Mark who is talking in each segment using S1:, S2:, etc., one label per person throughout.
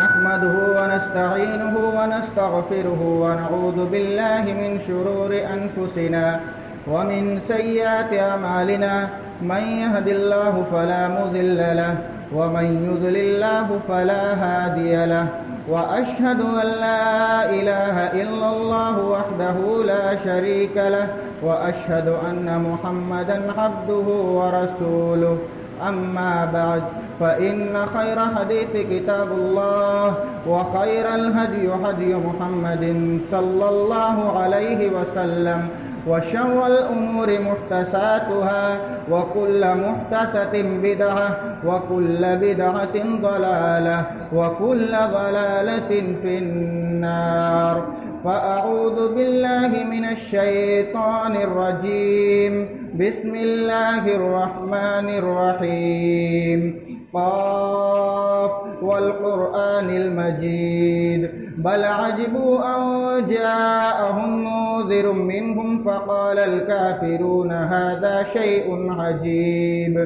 S1: نحمده ونستعينه ونستغفره ونعوذ بالله من شرور أنفسنا ومن سيئات أعمالنا من يهد الله فلا مضل له ومن يضلل الله فلا هادي له وأشهد أن لا إله إلا الله وحده لا شريك له وأشهد أن محمدا عبده ورسوله أما بعد فإن خير حديث كتاب الله وخير الهدي هدي محمد صلى الله عليه وسلم وشر الأمور محدثاتها وكل محدثة بدعة وكل بدعة ضلالة وكل ضلالة في النار فأعوذ بالله من الشيطان الرجيم بسم الله الرحمن الرحيم قاف والقرآن المجيد بل عجبوا أن جاءهم منذر منهم فقال الكافرون هذا شيء عجيب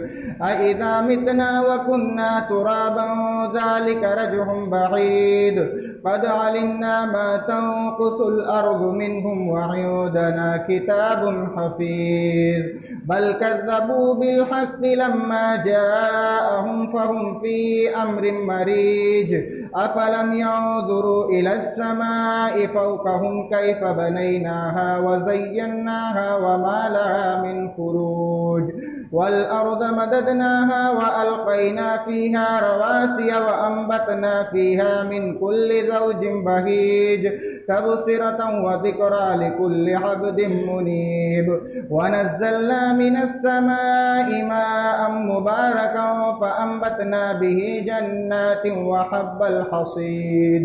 S1: أإذا متنا وكنا ترابا ذلك رجع بعيد قد علمنا ما تنقص الأرض منهم وعندنا كتاب حفيظ بل كذبوا بالحق لما جاءهم فهم في أمر مريج أفلم ينظروا إلى السماء فوقهم كيف بنيناها وزيناها وما لها من فروج والأرض مددناها وألقينا فيها رواسي وأنبتنا فيها من كل زوج بهيج تبصرة وذكرى لكل عبد منيب ونزلنا من السماء ماء مباركا فأنبتنا به جنات وحب الحصيد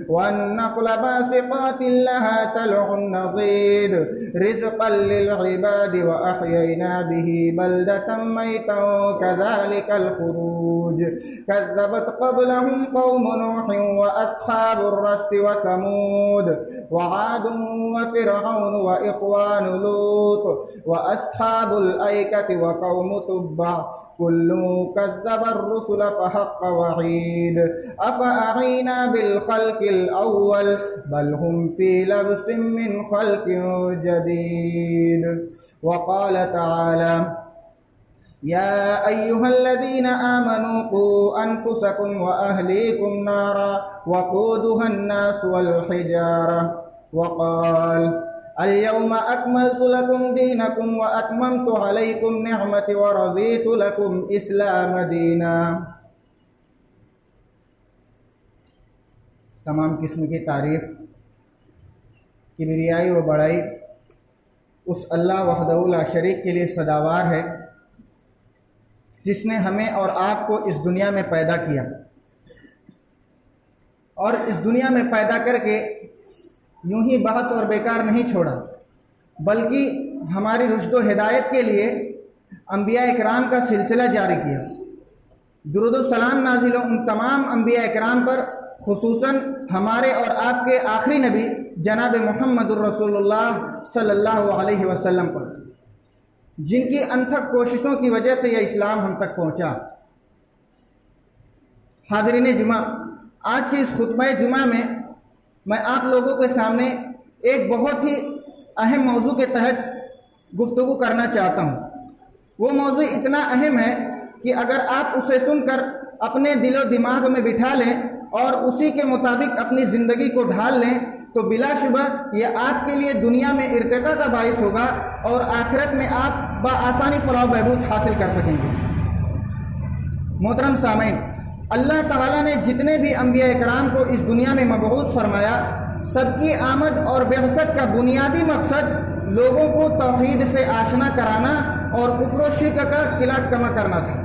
S1: والنخل باسقات لها تلع نضيد رزقا للعباد وأحيينا به بلدة ميتا كذلك الخروج كذبت قبلهم قوم نوح وأصحاب الرس وثمود وعاد وفرعون وإخوان لوط وأصحاب الأيكة وقوم تبع كل كذب الرسل فحق وعيد أفأعينا بالخلق الأول بل هم في لبس من خلق جديد وقال تعالى يا أيها الذين آمنوا قوا أنفسكم وأهليكم نارا وقودها الناس والحجارة وقال اليوم أكملت لكم دينكم وأتممت عليكم نعمتي ورضيت لكم إسلام دينا تمام قسم کی تعریف کبریائی و بڑائی اس اللہ وحدہ لا شریک کے لیے سزاوار ہے جس نے ہمیں اور آپ کو اس دنیا میں پیدا کیا اور اس دنیا میں پیدا کر کے یوں ہی بحث اور بیکار نہیں چھوڑا بلکہ ہماری رشد و ہدایت کے لیے انبیاء اکرام کا سلسلہ جاری کیا درود و سلام نازل ہو ان تمام انبیاء اکرام پر خصوصاً ہمارے اور آپ کے آخری نبی جناب محمد الرسول اللہ صلی اللہ علیہ وسلم پر جن کی انتھک کوششوں کی وجہ سے یہ اسلام ہم تک پہنچا حاضرین جمعہ آج کی اس خطبہ جمعہ میں آپ لوگوں کے سامنے ایک بہت ہی اہم موضوع کے تحت گفتگو کرنا چاہتا ہوں وہ موضوع اتنا اہم ہے کہ اگر آپ اسے سن کر اپنے دل و دماغ میں بٹھا لیں اور اسی کے مطابق اپنی زندگی کو ڈھال لیں تو بلا شبہ یہ آپ کے لیے دنیا میں ارتقاء کا باعث ہوگا اور آخرت میں آپ بآسانی فلاح و بہبود حاصل کر سکیں گے محترم سامعین اللہ تعالیٰ نے جتنے بھی انبیاء اکرام کو اس دنیا میں مبعوث فرمایا سب کی آمد اور بعثت کا بنیادی مقصد لوگوں کو توحید سے آشنا کرانا اور کفر و شرک کا قلع کما کرنا تھا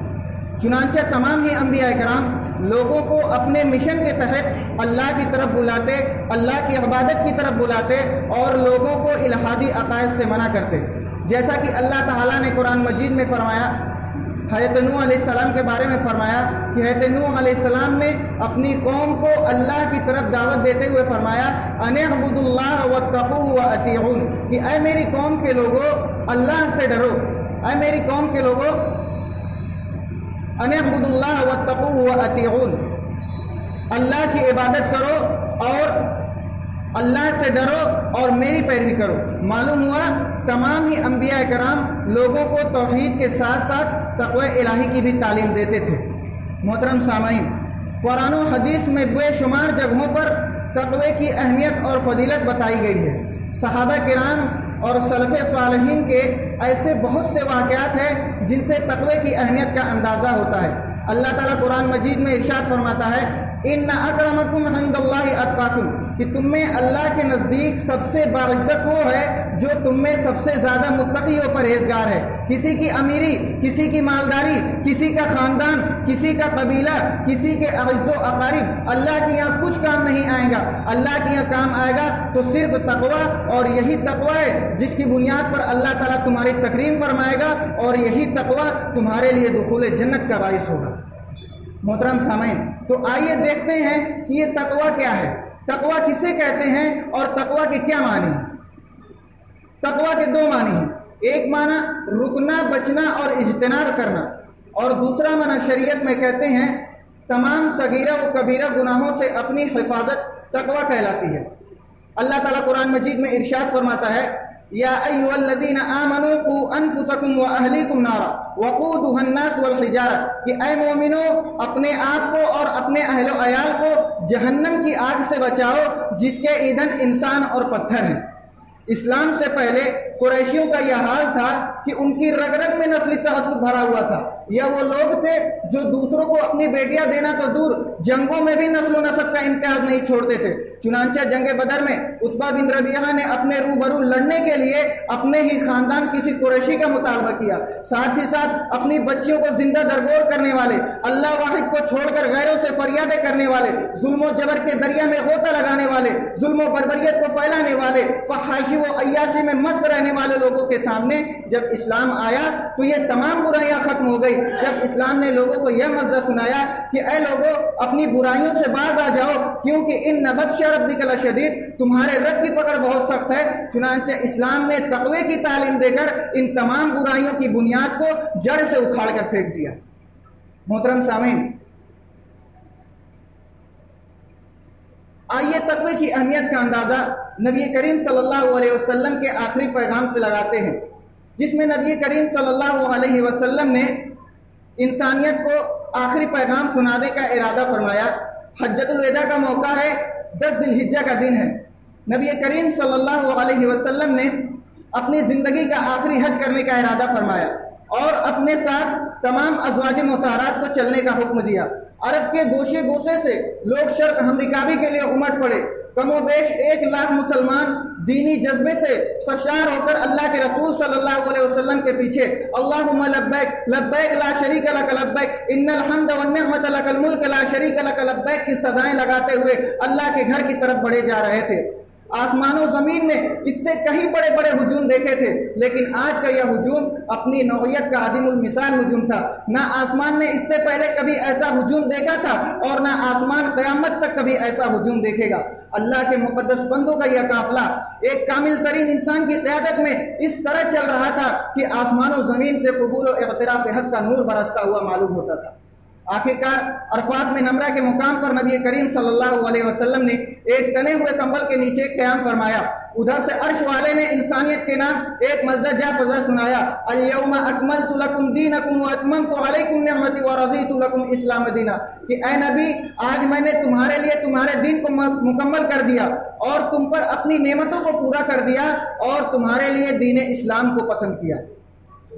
S1: چنانچہ تمام ہی انبیاء اکرام لوگوں کو اپنے مشن کے تحت اللہ کی طرف بلاتے اللہ کی عبادت کی طرف بلاتے اور لوگوں کو الہادی عقائد سے منع کرتے جیسا کہ اللہ تعالیٰ نے قرآن مجید میں فرمایا حضرت نوح علیہ السلام کے بارے میں فرمایا کہ حضرت نوح علیہ السلام نے اپنی قوم کو اللہ کی طرف دعوت دیتے ہوئے فرمایا ان اعبدوا اللہ واتقوہ واطیعون کہ اے میری قوم کے لوگوں اللہ سے ڈرو اے میری قوم کے لوگوں ان اعبدوا اللہ واتقوہ واطیعون اللہ کی عبادت کرو اور اللہ سے ڈرو اور میری پیروی کرو۔ معلوم ہوا تمام ہی انبیاء کرام لوگوں کو توحید کے ساتھ ساتھ تقوی الہی کی بھی تعلیم دیتے تھے۔ محترم سامعین، قرآن و حدیث میں بے شمار جگہوں پر تقوی کی اہمیت اور فضیلت بتائی گئی ہے۔ صحابہ کرام اور سلف صالحین کے ایسے بہت سے واقعات ہیں جن سے تقوی کی اہمیت کا اندازہ ہوتا ہے۔ اللہ تعالیٰ قرآن مجید میں ارشاد فرماتا ہے ان اکرمکم عند اللہ اتقاکم، کہ تم میں اللہ کے نزدیک سب سے باعزت وہ ہے جو تم میں سب سے زیادہ متقی و پرہیزگار ہے۔ کسی کی امیری، کسی کی مالداری، کسی کا خاندان، کسی کا قبیلہ، کسی کے اعز و اقارب اللہ کے یہاں کچھ کام نہیں آئے گا۔ اللہ کے یہاں کام آئے گا تو صرف تقوی، اور یہی تقوی ہے جس کی بنیاد پر اللہ تعالیٰ تمہاری تکریم فرمائے گا، اور یہی تقوی تمہارے لیے دخول جنت کا باعث ہوگا۔ محترم سامعین، تو آئیے دیکھتے ہیں کہ یہ تقوی کیا ہے، تقوی کسے کہتے ہیں اور تقوی کے کیا معنی ہیں۔ تقوی کے دو معنی ہیں، ایک معنی رکنا، بچنا اور اجتناب کرنا، اور دوسرا معنی شریعت میں کہتے ہیں تمام صغیرہ و کبیرہ گناہوں سے اپنی حفاظت تقوی کہلاتی ہے۔ اللہ تعالیٰ قرآن مجید میں ارشاد فرماتا ہے یا ایھا الذین آمنوا قوا انفسکم واہلیکم نارا وقودھا الناس والحجارہ، کہ اے مومنو اپنے آپ کو اور اپنے اہل و عیال کو جہنم کی آگ سے بچاؤ جس کے ایندھن انسان اور پتھر ہیں۔ اسلام سے پہلے قریشیوں کا یہ حال تھا کہ ان کی رگ رگ میں نسلی تعصب بھرا ہوا تھا۔ یہ وہ لوگ تھے جو دوسروں کو اپنی بیٹیاں دینا تو دور، جنگوں میں بھی نسل و نسب کا امتیاز نہیں چھوڑتے تھے۔ چنانچہ جنگ بدر میں عتبہ بن ربیعہ نے اپنے روبرو لڑنے کے لیے اپنے ہی خاندان کسی قریشی کا مطالبہ کیا، ساتھ ہی ساتھ اپنی بچیوں کو زندہ درگور کرنے والے، اللہ واحد کو چھوڑ کر غیروں سے فریادیں کرنے والے، ظلم و جبر کے دریا میں غوطہ لگانے والے، ظلم و بربریت کو پھیلانے والے، فحاشی و عیاشی میں مست رہنے والے لوگوں کے سامنے جب اسلام آیا تو یہ تمام برائیاں ختم ہو گئی۔ جب اسلام نے لوگوں کو یہ مزہ سنایا کہ اے لوگوں اپنی برائیوں سے باز آ جاؤ کیونکہ ان بطش ربک لشدید، تمہارے رب کی پکڑ بہت سخت ہے، چنانچہ اسلام نے تقوی کی تعلیم دے کر ان تمام برائیوں کی بنیاد کو جڑ سے اکھاڑ کر پھینک دیا۔ محترم سامعین، آئیے تقوی کی اہمیت کا اندازہ نبی کریم صلی اللہ علیہ وسلم کے آخری پیغام سے لگاتے ہیں، جس میں نبی کریم صلی اللہ علیہ وسلم نے انسانیت کو آخری پیغام سنانے کا ارادہ فرمایا۔ حجۃ الوداع کا موقع ہے، 10 ذی الحجہ کا دن ہے۔ نبی کریم صلی اللہ علیہ وسلم نے اپنی زندگی کا آخری حج کرنے کا ارادہ فرمایا اور اپنے ساتھ تمام ازواج مطہرات کو چلنے کا حکم دیا۔ عرب کے گوشے گوشے سے لوگ شرق ہمرکابی کے لیے امٹ پڑے۔ کم و بیش 1 لاکھ مسلمان دینی جذبے سے سرشار ہو کر اللہ کے رسول صلی اللہ علیہ وسلم کے پیچھے اللہم لبیک لبیک لا شریک لک لبیک ان الحمد والنعمت لک الملک لا شریک لک لبیک کی صدائیں لگاتے ہوئے اللہ کے گھر کی طرف بڑھے جا رہے تھے۔ آسمان و زمین نے اس سے کہیں بڑے بڑے ہجوم دیکھے تھے، لیکن آج کا یہ ہجوم اپنی نوعیت کا عدیم المثال ہجوم تھا۔ نہ آسمان نے اس سے پہلے کبھی ایسا ہجوم دیکھا تھا اور نہ آسمان قیامت تک کبھی ایسا ہجوم دیکھے گا۔ اللہ کے مقدس بندوں کا یہ قافلہ ایک کامل ترین انسان کی قیادت میں اس طرح چل رہا تھا کہ آسمان و زمین سے قبول و اعتراف حق کا نور برستا ہوا معلوم ہوتا تھا۔ آخرکار عرفات میں نمرہ کے مقام پر نبی کریم صلی اللہ علیہ وسلم نے ایک تنے ہوئے کمبل کے نیچے قیام فرمایا۔ ادھر سے عرش والے نے انسانیت کے نام ایک مزدہ جا فضا سنایا، الیوم اکملت لکم دینکم واتممت علیکم نعمتی ورضیت لکم اسلام دینا، کہ اے نبی آج میں نے تمہارے لیے تمہارے دین کو مکمل کر دیا اور تم پر اپنی نعمتوں کو پورا کر دیا اور تمہارے لیے دین اسلام کو پسند کیا۔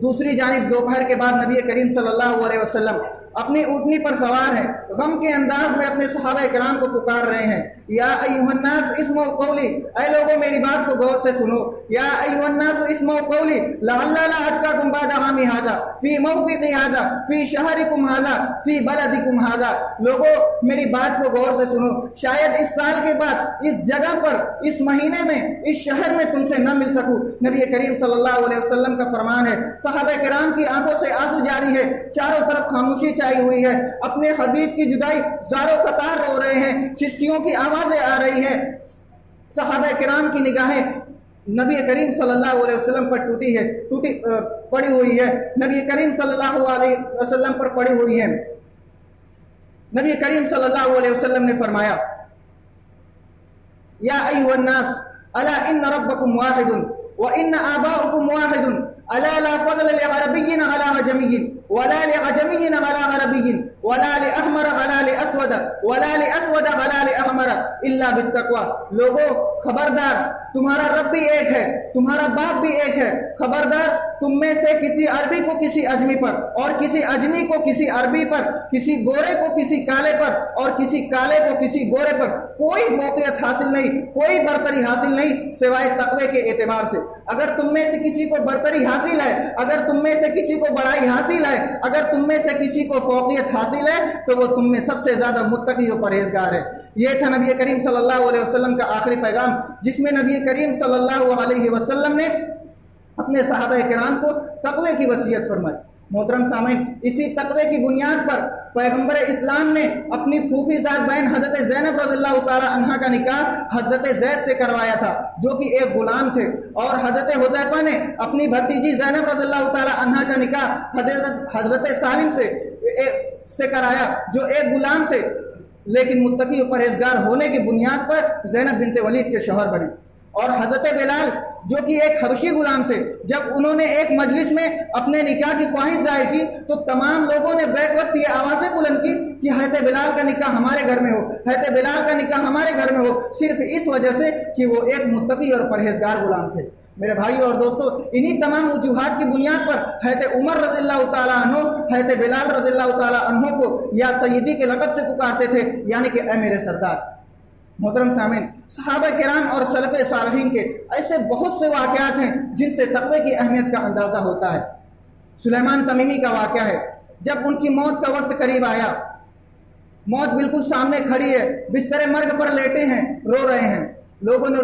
S1: دوسری جانب دوپہر کے بعد نبی کریم صلی اللہ علیہ وسلم اپنی اونٹنی پر سوار ہیں، غم کے انداز میں اپنے صحابہ کرام کو پکار رہے ہیں، یا ایھا الناس اسمعوا قولی، اے لوگوں میری بات کو غور سے سنو، یا ایھا الناس اسمعوا قولی لعل لا اتقاکم بعد عامی ھذا فی موفق ھذا فی شہرکم ھذا فی بلدکم ھذا، لوگوں میری بات کو غور سے سنو، شاید اس سال کے بعد اس جگہ پر اس مہینے میں اس شہر میں تم سے نہ مل سکوں۔ نبی کریم صلی اللہ علیہ وسلم کا فرمان ہے، صحابہ کرام کی آنکھوں سے آنسو جاری ہے، چاروں طرف خاموشی چھائی ہوئی ہے، اپنے حبیب کی جدائی زاروں قطار رو رہے ہیں، سسکیوں کی آوازیں آ رہی ہیں۔ صحابہ کرام کی نگاہیں نبی کریم صلی اللہ علیہ وسلم پر پڑی ہوئی ہے، نبی کریم صلی اللہ علیہ وسلم پر پڑی ہوئی ہے۔ नबी करीम सल्लल्लाहु अलैहि वसल्लम ने फरमाया, या अय्युहन्नास अला इन्न रब्बकुम वाहिदुन व इन्न आबाउकुम वाहिदुन अला ला फज़ल लिअरबिय्यिन अला अजमिय्यिन वला लिअजमिय्यिन अला अरबिय्यिन वला लिअहमर अला लिअस्वद वला लिअस्वद अला लिअहमर इल्ला बित्तक़वा। लोगों, खबरदार, तुम्हारा रब भी एक है, तुम्हारा बाप भी एक है। खबरदार, तुम में से किसी अरबी को किसी अजमी पर, और किसी अजमी को किसी अरबी पर, किसी गोरे को किसी काले पर, और किसी काले को किसी गोरे पर कोई फौकियत हासिल नहीं, कोई बरतरी हासिल नहीं सिवाय तक़वे के एतबार से। अगर तुम में से किसी को बरतरी हासिल है, अगर तुम में से किसी को बड़ाई हासिल है, अगर तुम में से किसी को फौकियत हासिल है, तो वो तुम में सबसे ज्यादा मुत्तकी और परहेजगार है। ये था नबी करीम सल्लल्लाहु अलैहि वसल्लम का आखिरी पैगाम, जिसमें नबी करीम सल्लल्लाहु अलैहि वसल्लम ने अपने सहाबा किराम को तक़वे की वसीयत फरमाई। मोहतरम सामीन, इसी तक़वे की बुनियाद पर पैगंबर इस्लाम ने अपनी फूफीज़ाद बहन हज़रत ज़ैनब रज़ियल्लाहु ताला अन्हा का निकाह हज़रत ज़ैद से करवाया था, जो कि एक गुलाम थे, और हज़रत हुज़ैफ़ा ने अपनी भतीजी ज़ैनब रज़ियल्लाहु ताला अन्हा का निकाह हज़रत सालिम से कराया, जो एक गुलाम थे, लेकिन मुत्तकी और परहेजगार होने की बुनियाद पर ज़ैनब बिनते वलीद के शौहर बने। और हज़रत बिलाल, जो कि एक हबशी गुलाम थे, जब उन्होंने एक मजलिस में अपने निकाह की ख्वाहिश जाहिर की, तो तमाम लोगों ने बैक वक्त ये आवाज़ें बुलंद की कि हज़रत बिलाल का निकाह हमारे घर में हो, हज़रत बिलाल का निकाह हमारे घर में हो, सिर्फ इस वजह से कि वो एक मुत्तकी और परहेजगार गुलाम थे। मेरे भाई और दोस्तों, इन्हीं तमाम वजूहात की बुनियाद पर हज़रत उमर रज़ियल्लाहु ताला अन्हु हज़रत बिलाल रज़ियल्लाहु ताला अन्हु को या सय्यदी के लक़ब से पुकारते थे, यानी कि ऐ मेरे सरदार। मोहतरम सामीन, सहाबा किराम और सलफ़ सालिहीन के ऐसे बहुत से वाक़यात हैं जिनसे तक़वे की अहमियत का अंदाज़ा होता है। सुलेमान तमीमी का वाक़या है, जब उनकी मौत का वक्त करीब आया, मौत बिल्कुल सामने खड़ी है, बिस्तर मर्ग पर लेटे हैं, रो रहे हैं। लोगों ने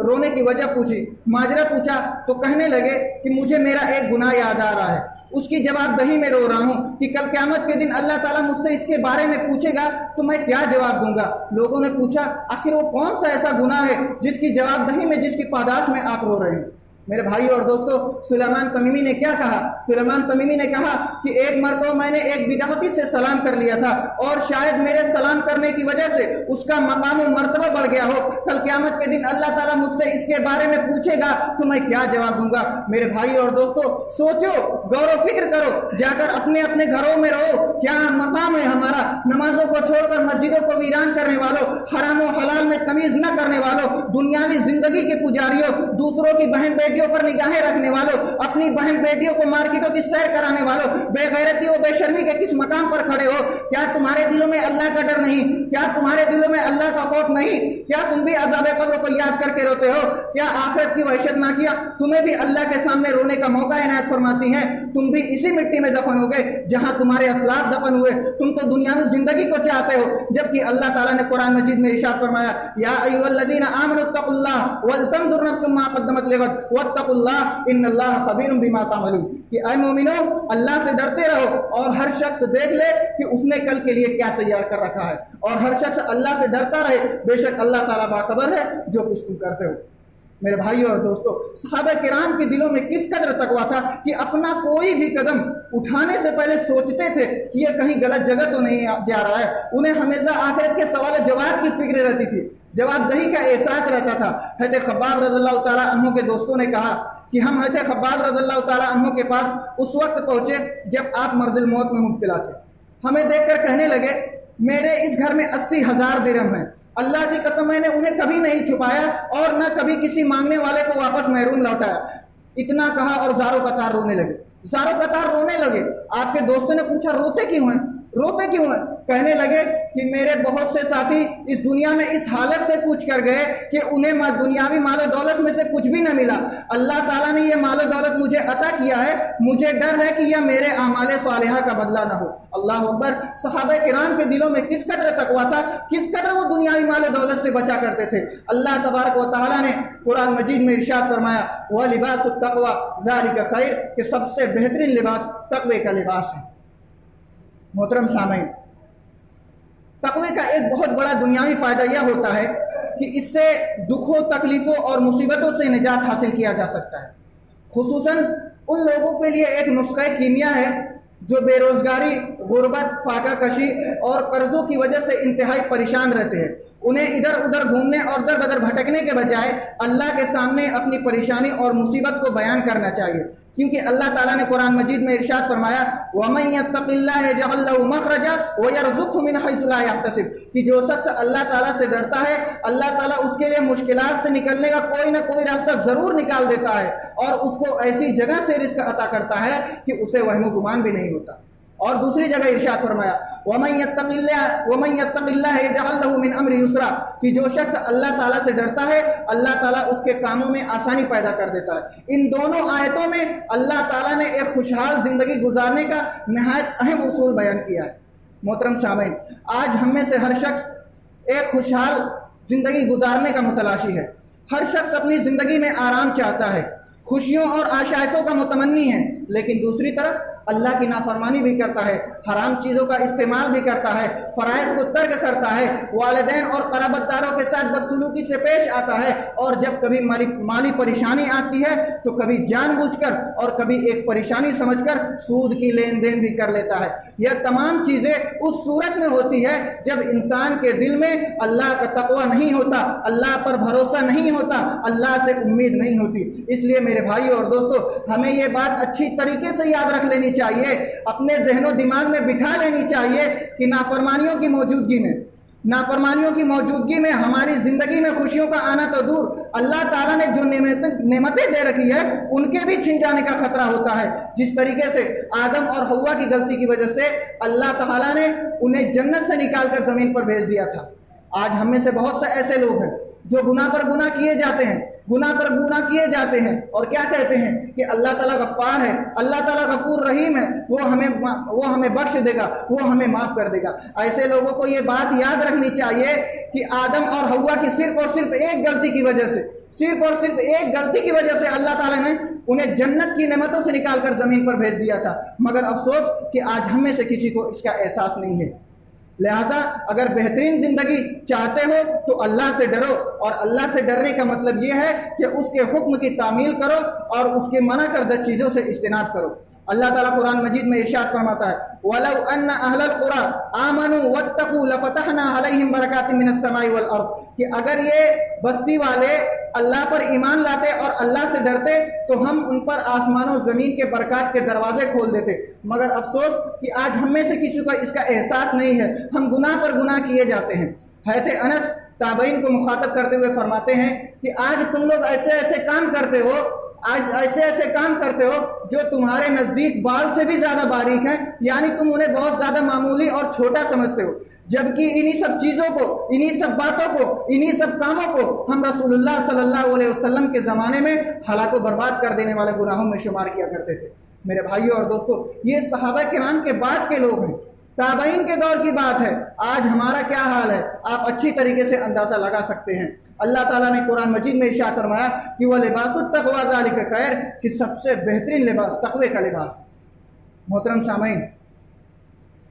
S1: रोने की वजह पूछी, माजरा पूछा, तो कहने लगे कि मुझे मेरा एक गुनाह याद आ रहा है, उसकी जवाबदही में रो रहा हूँ कि कल क़यामत के दिन अल्लाह ताला मुझसे इसके बारे में पूछेगा तो मैं क्या जवाब दूंगा। लोगों ने पूछा, आखिर वो कौन सा ऐसा गुनाह है जिसकी जवाबदही में, जिसकी पादाश में आप रो रहे हैं। मेरे भाई और दोस्तों, सुलेमान तमीमी ने क्या कहा? सुलेमान तमीमी ने कहा कि एक मरतबा मैंने एक बिदअती से सलाम कर लिया था, और शायद मेरे सलाम करने की वजह से उसका मकाम और मर्तबा बढ़ गया हो। कल क़यामत के दिन अल्लाह ताला मुझसे इसके बारे में पूछेगा तो मैं क्या जवाब दूंगा। मेरे भाई और दोस्तों, सोचो, गौर फिक्र करो, जाकर अपने अपने घरों में रहो, क्या मकाम है हमारा। नमाजों को छोड़कर मस्जिदों को वीरान करने वालों, हराम और हलाल में तमीज न करने वालों, दुनियावी जिंदगी के पुजारियों, दूसरों की बहन बेटियों पर निगाहें रखने वालों, अपनी बहन बेटियों को मार्केटों की सैर कराने वालों, बेगैरती और बेशर्मी के किस मकाम पर खड़े हो? क्या तुम्हारे दिलों में अल्लाह का डर नहीं? क्या तुम्हारे दिलों में अल्लाह का खौफ नहीं? क्या तुम भी अज़ाब कब्र को याद करके रोते हो? क्या आखिरत की वहशत ना किया तुम्हें भी अल्लाह के सामने रोने का मौका इनायत फरमाती है? तुम भी इसी मिट्टी में दफन हो गए जहां तुम्हारे असलाफ दफन हुए। तुम तो दुनिया में जिंदगी को चाहते हो, जबकि अल्लाह ताला ने कुरान मजीद में इरशाद फरमाया, या अय्युहल्लज़ीना आमनुत्तकुल्लाह वलतंजुर नफ्सुम मा क़द्दमत लिगद वत्तकुल्लाह इन्नल्लाह खबीरुम बिमा तामलून। कि ऐ मोमिनो, अल्लाह से डरते रहो और हर शख्स देख ले कि उसने कल के लिए क्या तैयार कर रखा है, और हर शख्स अल्लाह से डरता रहे, बेशक अल्लाह ताला बाखबर है जो कुछ तुम करते हो। मेरे भाइयों और दोस्तों, सहाबा किराम के दिलों में किस कदर तकवा था कि अपना कोई भी कदम उठाने से पहले सोचते थे कि ये कहीं गलत जगह तो नहीं जा रहा है। उन्हें हमेशा आखिरत के सवाल जवाब की फिक्र रहती थी, जवाबदही का एहसास रहता था। हज़रत खब्बाब रज़ियल्लाहु ताला अन्हु के दोस्तों ने कहा कि हम हज़रत खब्बाब रज़ियल्लाहु ताला अन्हु के पास उस वक्त पहुंचे जब आप मर्ज़िल मौत में मुब्तला थे। हमें देखकर कहने लगे, मेरे इस घर में 80,000 दिरहम हैं, अल्लाह की कसम मैंने उन्हें कभी नहीं छुपाया और न कभी किसी मांगने वाले को वापस महरूम लौटाया। इतना कहा और ज़ारो कतार रोने लगे, ज़ारो कतार रोने लगे। आपके दोस्तों ने पूछा, रोते क्यों हैं, रोते क्यों हैं? कहने लगे कि मेरे बहुत से साथी इस दुनिया में इस हालत से कूच कर गए कि उन्हें दुनियावी मालो दौलत में से कुछ भी न मिला। अल्लाह ताला ने यह मालो दौलत मुझे अता किया है, मुझे डर है कि यह मेरे आमाले सालिहा का बदला ना हो। अल्लाह अकबर। सहाबा किराम के दिलों में किस कदर तकवा था, किस कदर वो दुनियावी मालो दौलत से बचा करते थे। अल्लाह तबारक व तआला ने कुरान मजीद में इरशाद फरमाया, व लिबासुत तक़वा ज़ालिका खैर, कि सबसे बेहतरीन लिबास तक़वे का लिबास है। मोहतरम सामीन, तक़वे का एक बहुत बड़ा दुनियावी फ़ायदा यह होता है कि इससे दुखों, तकलीफ़ों और मुसीबतों से निजात हासिल किया जा सकता है। खुसूसन उन लोगों के लिए एक नुस्ख़ा कीमिया है जो बेरोजगारी, गुर्बत, फाका कशी और कर्जों की वजह से इंतहाई परेशान रहते हैं, उन्हें इधर उधर घूमने और दर बदर भटकने के बजाय अल्लाह के सामने अपनी परेशानी और मुसीबत को बयान करना चाहिए, क्योंकि अल्लाह ताला ने कुरान मजीद में इरशाद फरमाया वमन यत्तक़िल्लाह यजअल लहु मखरजा व यरज़ुक़हु मिन हैसु ला यहतसिब, कि जो शख्स अल्लाह ताला से डरता है, अल्लाह ताला उसके लिए मुश्किलात से निकलने का कोई ना कोई रास्ता ज़रूर निकाल देता है और उसको ऐसी जगह से रिज़्क़ अता करता है कि उसे वहम गुमान भी नहीं होता। और दूसरी जगह इरशाद फरमाया वमन यत्तक़िल्लाह यजअल लहु मिन अम्रि युसरा, कि जो शख्स अल्लाह ताला से डरता है, अल्लाह ताला उसके कामों में आसानी पैदा कर देता है। इन दोनों आयतों में अल्लाह ताला ने एक खुशहाल ज़िंदगी गुजारने का नहायत अहम उसूल बयान किया है। मोहतरम सामीन, आज हम में से हर शख्स एक खुशहाल ज़िंदगी गुजारने का मुतलाशी है। हर शख्स अपनी ज़िंदगी में आराम चाहता है, खुशियों और आशाइशों का मुतमन्नी है, लेकिन दूसरी तरफ अल्लाह की नाफरमानी भी करता है, हराम चीज़ों का इस्तेमाल भी करता है, फ़राइज़ को तर्क करता है, वालिदैन और क़राबतदारों के साथ बदसलूकी से पेश आता है, और जब कभी माली परेशानी आती है तो कभी जानबूझकर और कभी एक परेशानी समझकर सूद की लेन देन भी कर लेता है। यह तमाम चीज़ें उस सूरत में होती है जब इंसान के दिल में अल्लाह का तक़वा नहीं होता, अल्लाह पर भरोसा नहीं होता, अल्लाह से उम्मीद नहीं होती। इसलिए मेरे भाइयों और दोस्तों, हमें ये बात अच्छी तरीके से याद रख लेनी चाहिए, अपने ज़हनो दिमाग में बिठा लेनी चाहिए कि नाफरमानियों की मौजूदगी में हमारी ज़िंदगी में खुशियों का आना तो दूर, अल्लाह ताला ने जो नेमतें दे रखी है उनके भी छिन जाने का खतरा होता है। जिस तरीके से आदम और हव्वा की गलती की वजह से अल्लाह ताला ने उन्हें जन्नत से निकाल कर ज़मीन पर भेज दिया था। आज हम में से बहुत से ऐसे लोग हैं जो गुनाह पर गुनाह किए जाते हैं और क्या कहते हैं कि अल्लाह ताला गफ्फार है, अल्लाह ताला गफूर रहीम है, वो हमें बख्श देगा, वो हमें माफ़ कर देगा। ऐसे लोगों को ये बात याद रखनी चाहिए कि आदम और हव्वा की सिर्फ और सिर्फ एक गलती की वजह से अल्लाह ताला ने उन्हें जन्नत की नेमतों से निकाल कर ज़मीन पर भेज दिया था, मगर अफसोस कि आज हम में से किसी को इसका एहसास नहीं है। लिहाजा अगर बेहतरीन ज़िंदगी चाहते हो तो अल्लाह से डरो, और अल्लाह से डरने का मतलब ये है कि उसके हुक्म की तामील करो और उसके मना करदा चीज़ों से इज्तिनाब करो। अल्लाह ताला कुरान मजीद में इरशाद फरमाता है वलौ अन्ना अहलल कुरा आमनू वत्तकू लफतहना अलैहिम बरकातिन मिनस समाई वल अर्द, कि अगर ये बस्ती वाले अल्लाह पर ईमान लाते और अल्लाह से डरते तो हम उन पर आसमानों ज़मीन के बरक़ात के दरवाजे खोल देते। मगर अफसोस कि आज हम में से किसी को इसका एहसास नहीं है, हम गुनाह पर गुनाह किए जाते हैं। हज़रत अनस ताबईन को मुखातब करते हुए फरमाते हैं कि आज तुम लोग ऐसे काम करते हो जो तुम्हारे नज़दीक बाल से भी ज़्यादा बारीक हैं, यानी तुम उन्हें बहुत ज़्यादा मामूली और छोटा समझते हो, जबकि इन्हीं सब चीज़ों को, इन्हीं सब बातों को, इन्हीं सब कामों को हम रसूलुल्लाह सल्लल्लाहु अलैहि वसल्लम के ज़माने में हलाको बर्बाद कर देने वाले गुनाहों में शुमार किया करते थे। मेरे भाइयों और दोस्तों, ये सहाबा किराम के बाद के लोग हैं, ताबईन के दौर की बात है। आज हमारा क्या हाल है आप अच्छी तरीके से अंदाज़ा लगा सकते हैं। अल्लाह ताला ने कुरान मजीद में इरशाद फरमाया कि वह लिबासुत तक़वा ज़ालिका खैर, कि सबसे बेहतरीन लिबास तक़वे का लिबास। मोहतरम सामीन,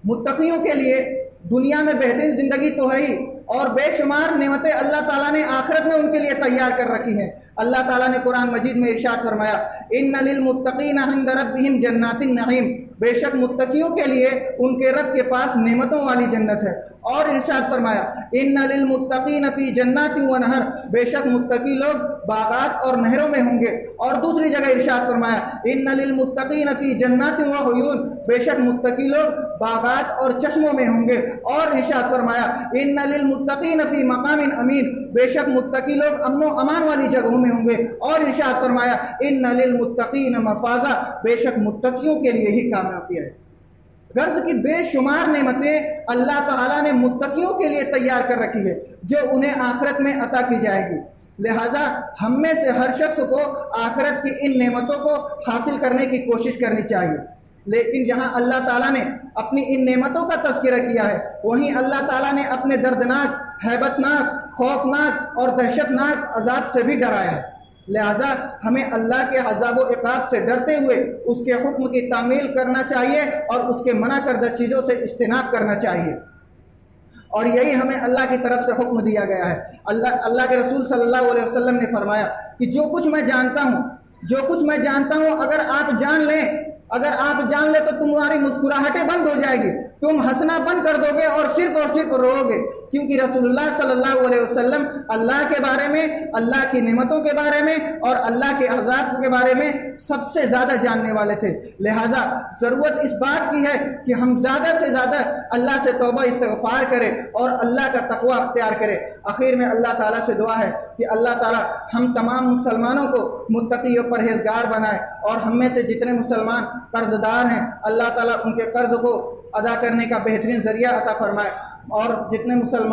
S1: मुत्तक़ियों के लिए दुनिया में बेहतरीन ज़िंदगी तो है ही, और बेशुमार नेमतें अल्लाह ताला ने आखिरत में उनके लिए तैयार कर रखी हैं। अल्लाह ताला ने कुरान मजीद में इरशाद फरमाया इन्ना लिल मुत्तक़ीना इंद रब्बिहिम जन्नातिन नईम, बेशक मुत्तकियों के लिए उनके रब के पास नेमतों वाली जन्नत है। और इरशाद फरमाया इन्ना लिल मुत्तकीन फी जन्नातिन व नहर, बेशक मुत्तकी लोग बागात और नहरों में होंगे। और दूसरी जगह इरशाद फरमाया इन्ना लिल मुत्तकीन फी जन्नातिन व हुयून, बेशक मुत्तकी लोग बागात और चश्मों में होंगे। और इरशाद फरमाया इन्ना लिल मुत्तकीन फी मकामिन अमीन, बेशक मुत्तकी लोग अमनो अमान वाली जगहों में होंगे। और इरशाद फरमाया इन्ना लिल मुत्तकीन मफाजा, बेशक मुत्तकियों के लिए ही कामयाबी है। गर्ज की बेशुमार नेमतें अल्लाह ताला ने मुत्तकियों के लिए तैयार कर रखी है जो उन्हें आखिरत में अता की जाएगी। लिहाजा हम में से हर शख्स को आखिरत की इन नेमतों को हासिल करने की कोशिश करनी चाहिए। लेकिन जहां अल्लाह ताला ने अपनी इन नेमतों का तज़किरा किया है, वहीं अल्लाह ताला ने अपने दर्दनाक, हैबतनाक, खौफनाक और दहशतनाक अजाब से भी डराया है। लिहाजा हमें अल्लाह के अज़ाब व इक़ाब से डरते हुए उसके हुक्म की तामील करना चाहिए और उसके मना करदा चीज़ों से इज्तिनाब करना चाहिए। और यही हमें अल्लाह की तरफ से हुक्म दिया गया है। अल्लाह के रसूल सल्लल्लाहु अलैहि वसल्लम ने फरमाया कि जो कुछ मैं जानता हूँ अगर आप जान लें اگر آپ جان لے تو تمہاری مسکراہٹیں بند ہو جائے گی، تم ہنسنا بند کر دو گے اور صرف رو گے، کیونکہ رسول اللہ صلی اللہ علیہ وسلم اللہ کے بارے میں، اللہ کی نعمتوں کے بارے میں اور اللہ کے عذاب کے بارے میں سب سے زیادہ جاننے والے تھے۔ لہٰذا ضرورت اس بات کی ہے کہ ہم زیادہ سے زیادہ اللہ سے توبہ استغفار کریں اور اللہ کا تقوی اختیار کریں۔ آخر میں اللہ تعالیٰ سے دعا ہے کہ اللہ تعالیٰ ہم تمام مسلمانوں کو متقی و پرہیزگار بنائے، اور ہم میں سے جتنے مسلمان قرض دار ہیں اللہ تعالیٰ ان کے قرض کو ادا کرنے کا بہترین ذریعہ عطا فرمائے، اور جتنے مسلمان